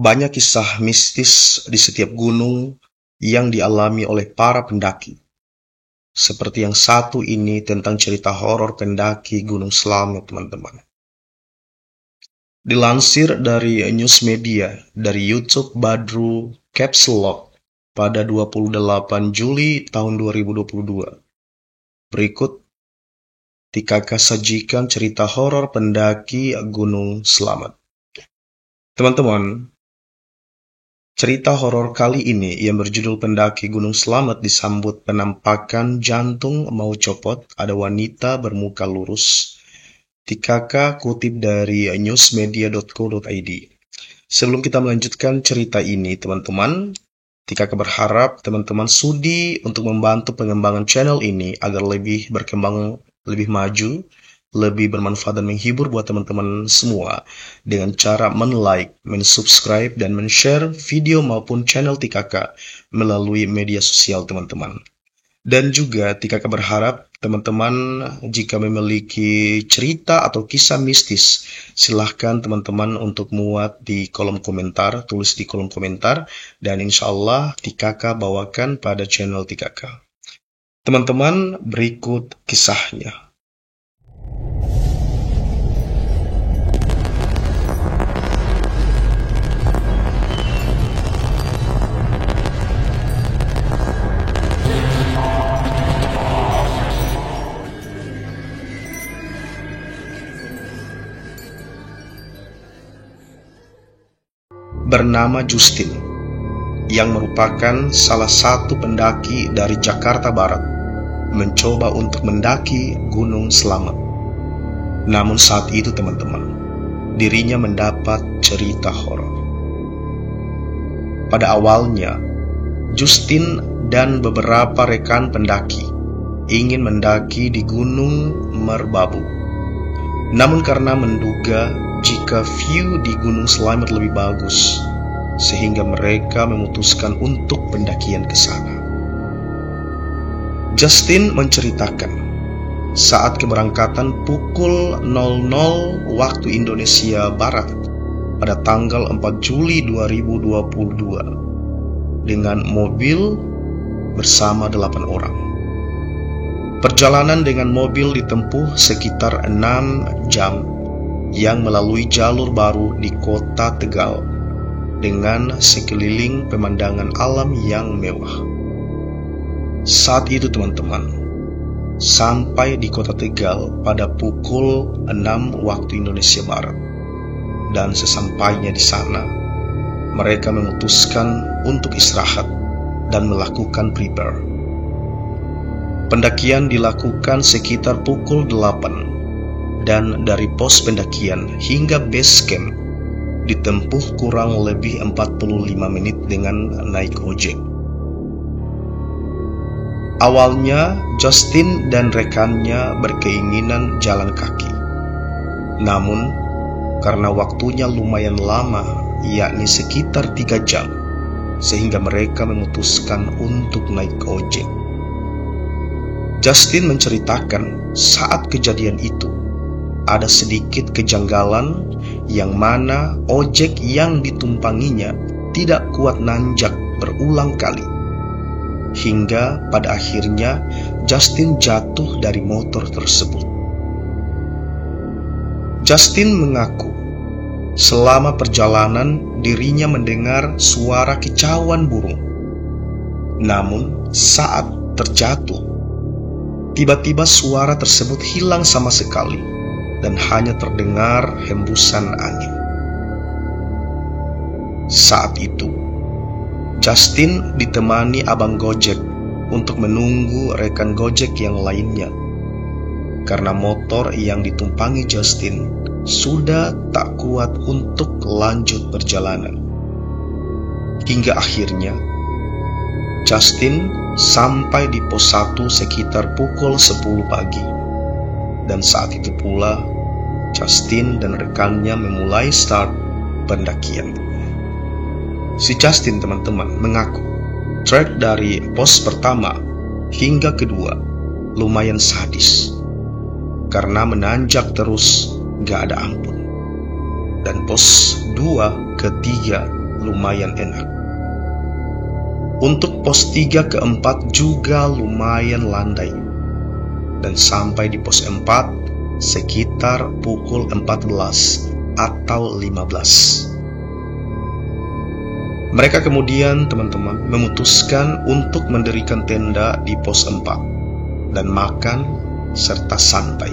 Banyak kisah mistis di setiap gunung yang dialami oleh para pendaki. Seperti yang satu ini tentang cerita horor pendaki Gunung Slamet, teman-teman. Dilansir dari news media dari YouTube Badru Capslog pada 28 Juli tahun 2022. Berikut Tikaka sajikan cerita horor pendaki Gunung Slamet. Teman-teman, cerita horor kali ini yang berjudul Pendaki Gunung Slamet disambut penampakan jantung mau copot ada wanita bermuka lurus. Tikaka kutip dari newsmedia.co.id. Sebelum kita melanjutkan cerita ini, teman-teman, Tikaka berharap teman-teman sudi untuk membantu pengembangan channel ini agar lebih berkembang, lebih maju, lebih bermanfaat dan menghibur buat teman-teman semua dengan cara men-like, men-subscribe, dan men-share video maupun channel Tikaka melalui media sosial teman-teman. Dan juga Tikaka berharap teman-teman jika memiliki cerita atau kisah mistis, silahkan teman-teman untuk muat di kolom komentar, tulis di kolom komentar, dan insya Allah Tikaka bawakan pada channel Tikaka. Teman-teman, berikut kisahnya. Bernama Justin, yang merupakan salah satu pendaki dari Jakarta Barat, mencoba untuk mendaki Gunung Slamet. Namun saat itu teman-teman, dirinya mendapat cerita horor. Pada awalnya, Justin dan beberapa rekan pendaki ingin mendaki di Gunung Merbabu. Namun karena menduga jika view di Gunung Slamet lebih bagus, sehingga mereka memutuskan untuk pendakian ke sana. Justin menceritakan, saat keberangkatan pukul 00 waktu Indonesia Barat pada tanggal 4 Juli 2022 dengan mobil bersama 8 orang. Perjalanan dengan mobil ditempuh sekitar 6 jam yang melalui jalur baru di kota Tegal dengan sekeliling pemandangan alam yang mewah. Saat itu teman-teman, sampai di kota Tegal pada pukul 6 waktu Indonesia Barat. Dan sesampainya di sana, mereka memutuskan untuk istirahat dan melakukan prepare. Pendakian dilakukan sekitar pukul 8. Dan dari pos pendakian hingga base camp ditempuh kurang lebih 45 menit dengan naik ojek. Awalnya Justin dan rekannya berkeinginan jalan kaki. Namun karena waktunya lumayan lama, yakni sekitar 3 jam, sehingga mereka memutuskan untuk naik ojek. Justin menceritakan saat kejadian itu ada sedikit kejanggalan yang mana ojek yang ditumpanginya tidak kuat nanjak berulang kali. Hingga pada akhirnya Justin jatuh dari motor tersebut. Justin mengaku selama perjalanan dirinya mendengar suara kicauan burung. Namun saat terjatuh, tiba-tiba suara tersebut hilang sama sekali dan hanya terdengar hembusan angin. Saat itu, Justin ditemani abang Gojek untuk menunggu rekan Gojek yang lainnya, karena motor yang ditumpangi Justin sudah tak kuat untuk lanjut perjalanan. Hingga akhirnya, Justin sampai di pos 1 sekitar pukul 10 pagi. Dan saat itu pula Justin dan rekannya memulai start pendakian. Si Justin teman-teman mengaku trek dari pos pertama hingga kedua lumayan sadis karena menanjak terus gak ada ampun. Dan pos 2 ke 3 lumayan enak. Untuk pos 3 ke 4 juga lumayan landai. Dan sampai di pos 4 sekitar pukul 14 atau 15. Mereka kemudian, teman-teman, memutuskan untuk mendirikan tenda di pos 4 dan makan serta santai.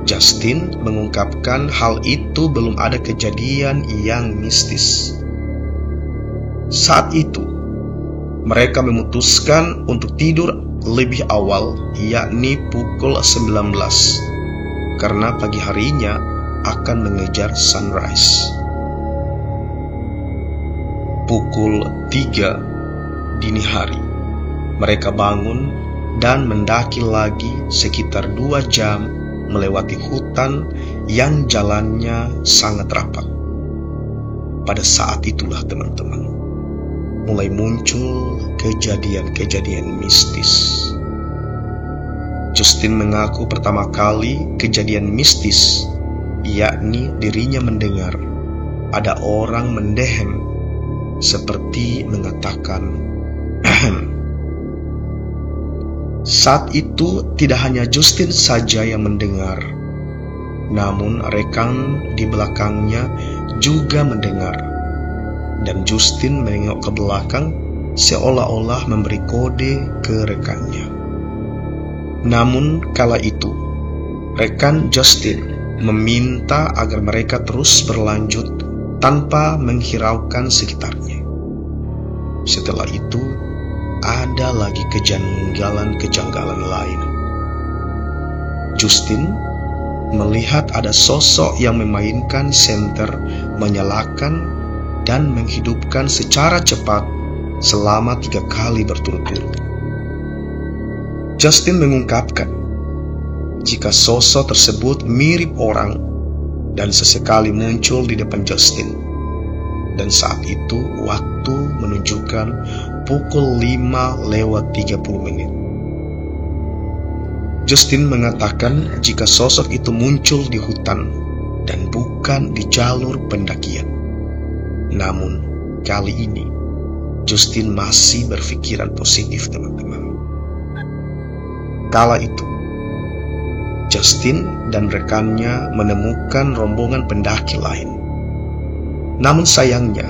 Justin mengungkapkan hal itu belum ada kejadian yang mistis. Saat itu, mereka memutuskan untuk tidur lebih awal, yakni pukul 19, karena pagi harinya akan mengejar sunrise. Pukul 3 dini hari, mereka bangun dan mendaki lagi sekitar 2 jam melewati hutan yang jalannya sangat rapat. Pada saat itulah, teman-teman, mulai muncul kejadian-kejadian mistis. Justin mengaku pertama kali kejadian mistis, yakni dirinya mendengar ada orang mendehem seperti mengatakan "ahem". Saat itu tidak hanya Justin saja yang mendengar, namun rekan di belakangnya juga mendengar. Dan Justin menengok ke belakang seolah-olah memberi kode ke rekannya. Namun kala itu, rekan Justin meminta agar mereka terus berlanjut tanpa menghiraukan sekitarnya. Setelah itu, ada lagi kejanggalan-kejanggalan lain. Justin melihat ada sosok yang memainkan senter, menyalakan dan menghidupkan secara cepat selama 3 kali berturut-turut. Justin mengungkapkan jika sosok tersebut mirip orang dan sesekali muncul di depan Justin. Dan saat itu waktu menunjukkan pukul 5:30. Justin mengatakan jika sosok itu muncul di hutan dan bukan di jalur pendakian. Namun kali ini Justin masih berpikiran positif, teman-teman. Kala itu Justin dan rekannya menemukan rombongan pendaki lain. Namun sayangnya,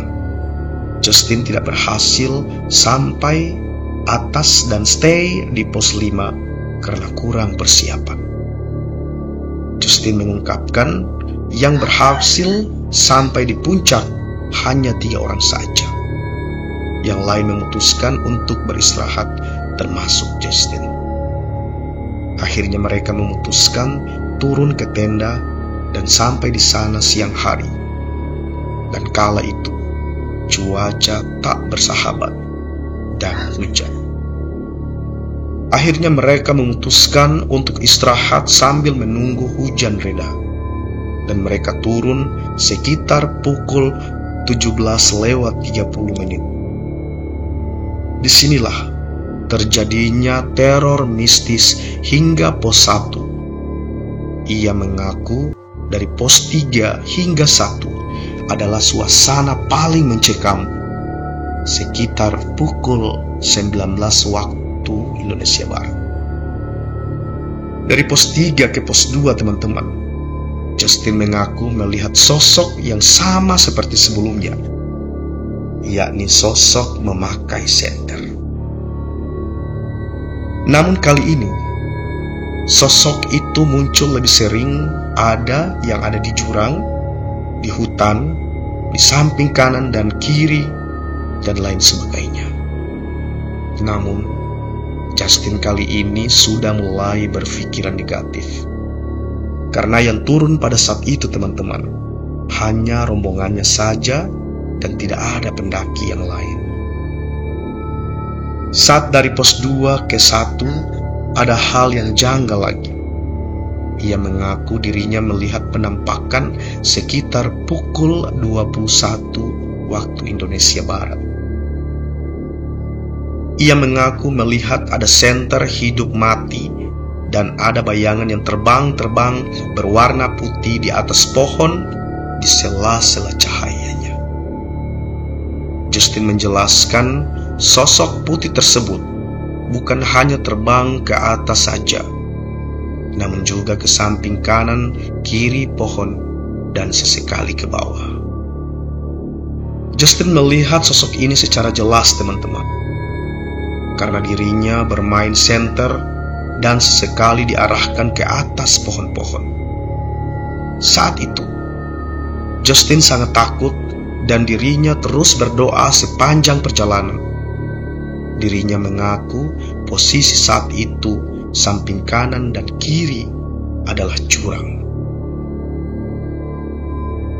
Justin tidak berhasil sampai atas dan stay di pos 5 karena kurang persiapan. Justin mengungkapkan yang berhasil sampai di puncak hanya 3 orang saja. Yang lain memutuskan untuk beristirahat, termasuk Justin. Akhirnya mereka memutuskan turun ke tenda dan sampai di sana siang hari. Dan kala itu cuaca tak bersahabat dan hujan. Akhirnya mereka memutuskan untuk istirahat sambil menunggu hujan reda. Dan mereka turun sekitar pukul 17:30. Disinilah terjadinya teror mistis hingga pos 1. Ia mengaku dari pos 3 hingga 1 adalah suasana paling mencekam sekitar pukul 19 waktu Indonesia Barat. Dari pos 3 ke pos 2, teman-teman, Justin mengaku melihat sosok yang sama seperti sebelumnya, yakni sosok memakai senter. Namun kali ini, sosok itu muncul lebih sering, ada yang ada di jurang, di hutan, di samping kanan dan kiri, dan lain sebagainya. Namun, Justin kali ini sudah mulai berpikiran negatif. Karena yang turun pada saat itu, teman-teman, hanya rombongannya saja dan tidak ada pendaki yang lain. Saat dari pos 2 ke 1, ada hal yang janggal lagi. Ia mengaku dirinya melihat penampakan sekitar pukul 21 waktu Indonesia Barat. Ia mengaku melihat ada senter hidup mati dan ada bayangan yang terbang-terbang berwarna putih di atas pohon di sela-sela cahayanya. Justin menjelaskan sosok putih tersebut bukan hanya terbang ke atas saja, namun juga ke samping kanan, kiri pohon, dan sesekali ke bawah. Justin melihat sosok ini secara jelas, teman-teman, karena dirinya bermain senter dan sesekali diarahkan ke atas pohon-pohon. Saat itu, Justin sangat takut dan dirinya terus berdoa sepanjang perjalanan. Dirinya mengaku posisi saat itu samping kanan dan kiri adalah jurang.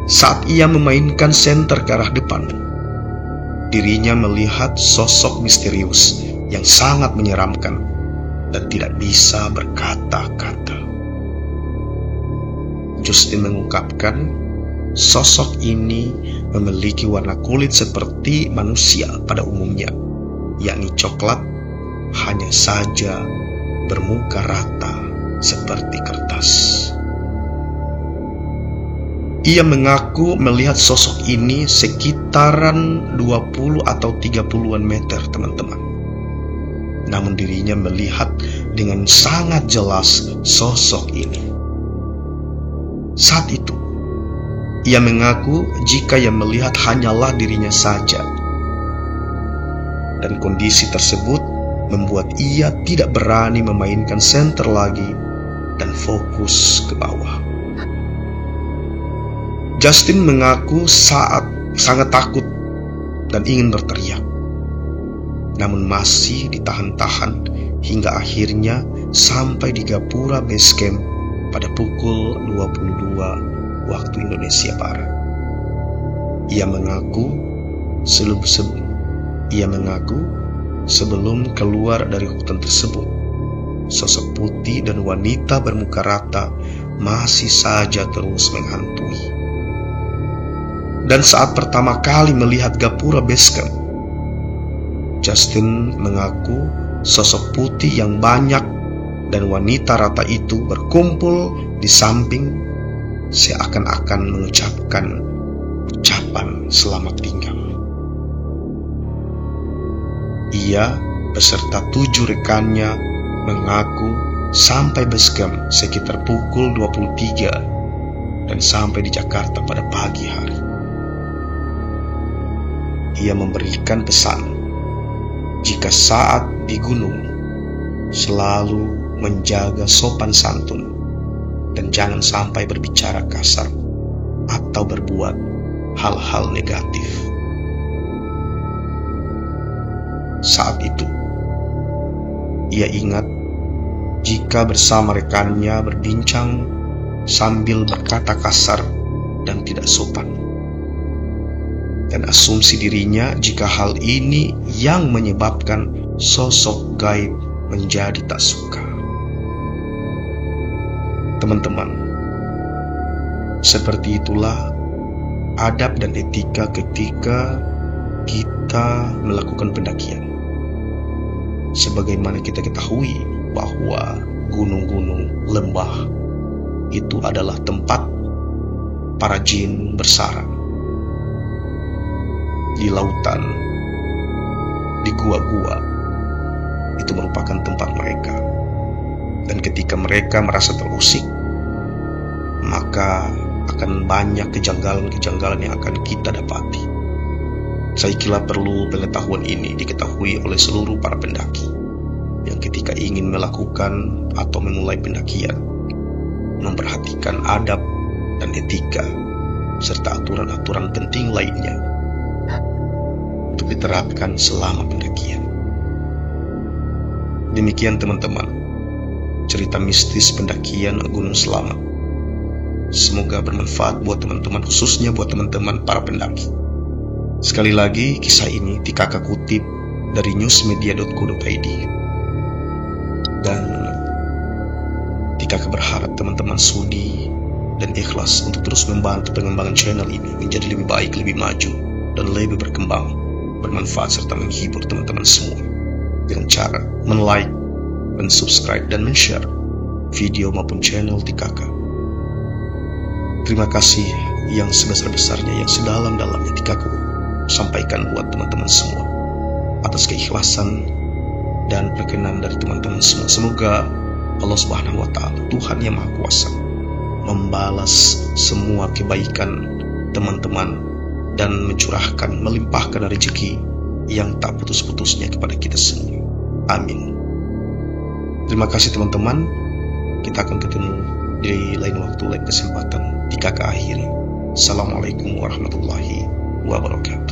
Saat ia memainkan senter ke arah depan, dirinya melihat sosok misterius yang sangat menyeramkan dan tidak bisa berkata-kata. Justin mengungkapkan sosok ini memiliki warna kulit seperti manusia pada umumnya, yakni coklat, hanya saja bermuka rata seperti kertas. Ia mengaku melihat sosok ini sekitaran 20 atau 30-an meter, teman-teman. Namun dirinya melihat dengan sangat jelas sosok ini. Saat itu, ia mengaku jika yang melihat hanyalah dirinya saja. Dan kondisi tersebut membuat ia tidak berani memainkan senter lagi dan fokus ke bawah. Justin mengaku sangat takut dan ingin berteriak, namun masih ditahan-tahan hingga akhirnya sampai di Gapura Base Camp pada pukul 22 waktu Indonesia Barat. Ia mengaku sebelum keluar dari hutan tersebut, sosok putih dan wanita bermuka rata masih saja terus menghantui. Dan saat pertama kali melihat Gapura Base Camp, Justin mengaku sosok putih yang banyak dan wanita rata itu berkumpul di samping seakan-akan mengucapkan ucapan selamat tinggal. Ia beserta 7 rekannya mengaku sampai base camp sekitar pukul 23 dan sampai di Jakarta pada pagi hari. Ia memberikan pesan jika saat di gunung selalu menjaga sopan santun dan jangan sampai berbicara kasar atau berbuat hal-hal negatif. Saat itu, ia ingat jika bersama rekannya berbincang sambil berkata kasar dan tidak sopan, dan asumsi dirinya jika hal ini yang menyebabkan sosok gaib menjadi tak suka. Teman-teman, seperti itulah adab dan etika ketika kita melakukan pendakian. Sebagaimana kita ketahui bahwa gunung-gunung, lembah itu adalah tempat para jin bersarang. Di lautan, di gua-gua, itu merupakan tempat mereka. Dan ketika mereka merasa terusik, maka akan banyak kejanggalan-kejanggalan yang akan kita dapati. Saya kira perlu pengetahuan ini diketahui oleh seluruh para pendaki yang ketika ingin melakukan atau memulai pendakian, memperhatikan adab dan etika serta aturan-aturan penting lainnya untuk diterapkan selama pendakian. Demikian teman-teman, cerita mistis pendakian Gunung Slamet. Semoga bermanfaat buat teman-teman, khususnya buat teman-teman para pendaki. Sekali lagi, kisah ini Tikaka kutip dari newsmedia.co.id. Dan Tikaka berharap teman-teman sudi dan ikhlas untuk terus membantu pengembangan channel ini menjadi lebih baik, lebih maju, dan lebih berkembang, bermanfaat serta menghibur teman-teman semua dengan cara men-like, men-subscribe, dan men-share video maupun channel Tikaka. Terima kasih yang sebesar-besarnya, yang sedalam-dalamnya Tikaku sampaikan buat teman-teman semua, atas keikhlasan dan perkenan dari teman-teman semua. Semoga Allah Subhanahu wa Ta'ala, Tuhan yang Maha Kuasa, membalas semua kebaikan teman-teman dan mencurahkan, melimpahkan rezeki yang tak putus-putusnya kepada kita semua. Amin. Terima kasih teman-teman. Kita akan ketemu di lain waktu, lain kesempatan. Di kakak akhiri. Assalamualaikum warahmatullahi wabarakatuh.